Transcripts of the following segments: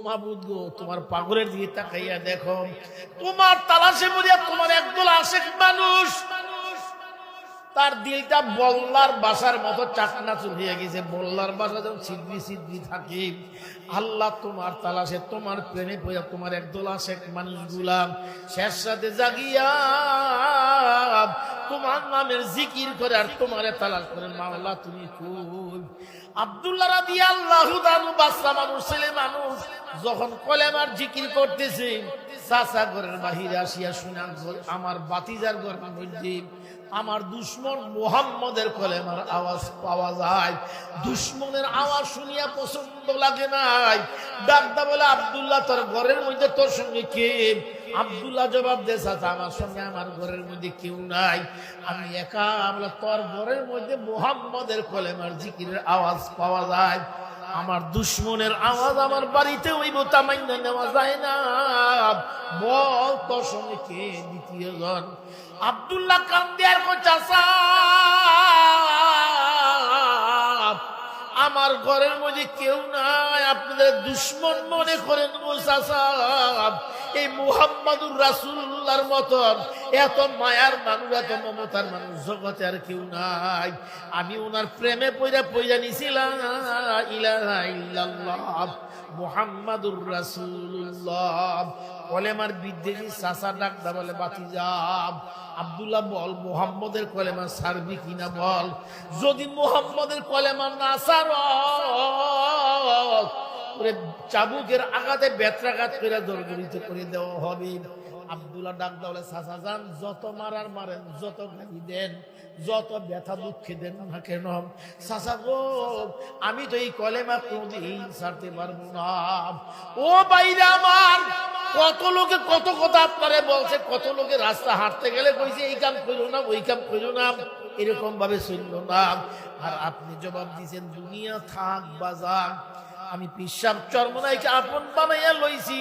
মাবুদ গো, তোমার পাগলের দিকে তাকাইয়া দেখো, তোমার তালাশে মরিয়া তোমার একদল আশেক মানুষ, তার দিলটা বল্লার বাসার মতো চাকনাচুর হয়ে গেছে। বল্লার বাসা যেমন ছিদ্রি ছিদ্রি থাকে, আল্লাহ তোমার তালাশে তোমার প্রেমে পড়া তোমার একদল আশেক মানুষগুলা শেষ সাথে জাগিয়া তোমার নামের জিকির করে আর তোমারে তালাশ করে। মাওলা তুমি কই? আব্দুল্লাহ রাদিয়াল্লাহু তাআলা বাচ্চা মানুষ, ছেলে মানুষ, যখন কলেমার জিকির করতেছে, চাচা ঘরের বাহিরে আসিয়া শুনা, আমার বাতিজার ঘরের মধ্যে আমার দুশ্মন মুহাম্মদের কলেমার আওয়াজ পাওয়া যায়। দুশ্মনের আওয়াজ শুনিয়া পছন্দ লাগে নাই, ডাকদা বলে, আব্দুল্লাহ তোর ঘরের মধ্যে তোর সঙ্গে কে? আব্দুল্লাহ জবাব দে, চাচা আমার সঙ্গে আমার ঘরের মধ্যে কেউ নাই, আমি একা। আমরা তোর ঘরের মধ্যে মুহাম্মদের কলেমার জিকিরের আওয়াজ পাওয়া যায়, আমার দুশ্মনের আওয়াজ আমার বাড়িতে হইব, তামাইন্য নেওয়া যায় না। বল তোর সঙ্গে কে দ্বিতীয় জন? আব্দুল্লাহ কান্দে আর কই, চাচা আমার ঘরের মধ্যে কেউ নাই, আপনাদের দুশ্মন মনে করেন গো চাচা। এই মুহাম্মাদুর রাসূলুল্লাহর মতন এত মায়ার মানুষ, এত মমতার মানুষ জগতে আর কেউ নাই। আমি ওনার প্রেমে পইরা পইরা নিছিলাম ইলাহা ইল্লাল্লাহ মুহাম্মাদুর রাসূলুল্লাহ। কলেমার বিদ্বেষী চাচা ডাকদা বলে, বাতিজা আব্দুল্লাহ বল, মুহাম্মদের কলেমা ছাড়বি কিনা বল। যদি মুহাম্মদের কলেমা না ছাড়, চাবুকের আঘাতে বেত্রাঘাত করে জর্জরিত করে দেওয়া হবে। আব্দুল্লাহ ডাকদা বলে, চাচা যান, যত মারার মারেন, যত গালি দেন, যত ব্যথা দুঃখে দেন না কেন, চাচা গো আমি তো এই কলেমা কোনদিন ছাড়তে পারবো না। ও বাইরে আমার, কত লোকে কত কথা আপনারে বলছে, কত লোকে রাস্তা হাঁটতে গেলে কইছে এই কাম করো না, ওই কাম করো না, এরকম ভাবে চলল না। আর আপনি জবাব দিয়েছেন দুনিয়া থাক বাজার, আমি পিসাব চরমনাইকে আপন বানাইয়া লইছি,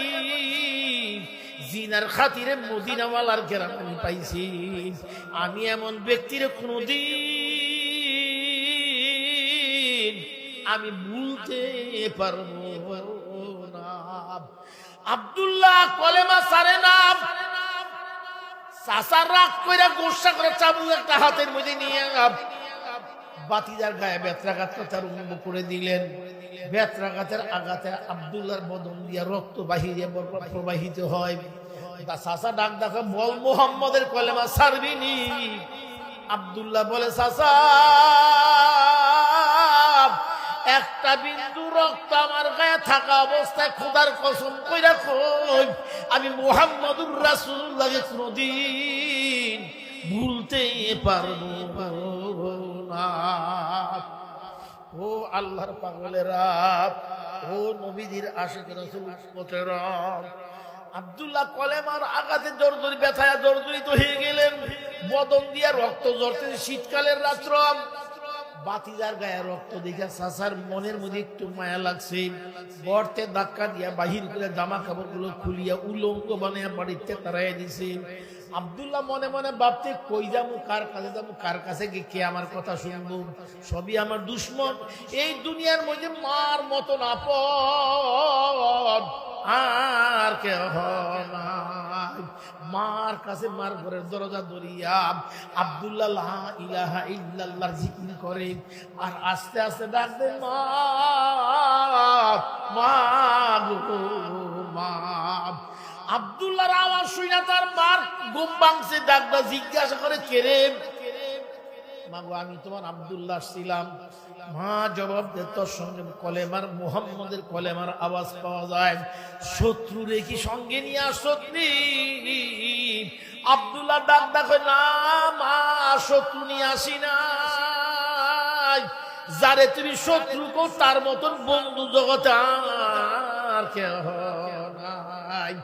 জিনার খাতিরে মদিনাওয়ালার কেরাম আমি পাইছি। আমি এমন ব্যক্তির কোনদিন আমি ভুলতে পারবো না। আব্দুল্লাহ কলেমা ছাড়ে না, চাচা রাগ কইরা গোসা করে চাবুক একটা হাতের মধ্যে নিয়ে বাতিজার গায়ে বেত্রাঘাত করতে আরম্ভ করে দিলেন। বেত্রাঘাতের আঘাতে আব্দুল্লাহর বদন দিয়া রক্ত বাহিরে প্রবাহিত হয়। চাচা ডাক দেখা, বল মুহাম্মদের কলেমা ছাড়বি নি? আব্দুল্লাহ বলে, চাচা একটা বিন্দু রক্ত আমার গায়ে থাকা অবস্থায় খোদার কসম কইরা কই, আমি মুহাম্মদুর রাসূলুল্লাহকে কোনদিন ভুলতে পারবো না। ও আল্লাহর পাগলেরা, ও নবীজির আশিক রাসূল উম্মতেরা, আব্দুল্লাহ কলেমার আঘাতে জর্জরি ব্যথায় জর্জরিত হয়ে গেলেন, বদন দিয়া রক্ত ঝরতে। শীতকালের রাত্র, বাতিজার গায়ে রক্ত দেখে চাচার মনের মধ্যে একটু মায়া লাগছে। গর্তে ধাক্কা দিয়া বাহির করে জামা কাপড় গুলো খুলিয়া উলঙ্গ বানিয়ে বাড়িতে তাড়াইয়া দিছে। আব্দুল্লাহ মনে মনে ভাবতে, কই যাবো, কার কাছে যাবো, কার কাছে গিয়ে কে আমার কথা শুনবো? সবই আমার দুশ্মন। এই দুনিয়ার মধ্যে মার মতন আপন আর কেহ নাই। মার কাছে, মার ঘরের দরজা ধরিয়া আব্দুল্লাহ লা ইলাহা ইল্লাল্লাহর জিকির করে আর আস্তে আস্তে ডাক দেন, মা মা গো মা। আব্দুল্লাহর আওয়াজ শুনে তার মার ঘুম ভাঙছে। ডাকটা জিজ্ঞাসা করে, কে রে? মা গো, আমি তোমার আব্দুল্লাহ ছিলাম। মা জবাব দে, তোর সঙ্গে কলেমার মুহাম্মদের কলেমার আওয়াজ পাওয়া যায়, শত্রু রে কি সঙ্গে নিয়ে আসনি? আব্দুল্লাহ ডাক ডাকে, না মা, শত্রু নিয়ে আসি নাই। যারে তুমি শত্রু কো তার মতন বন্ধু জগতে আর কেহ নাই।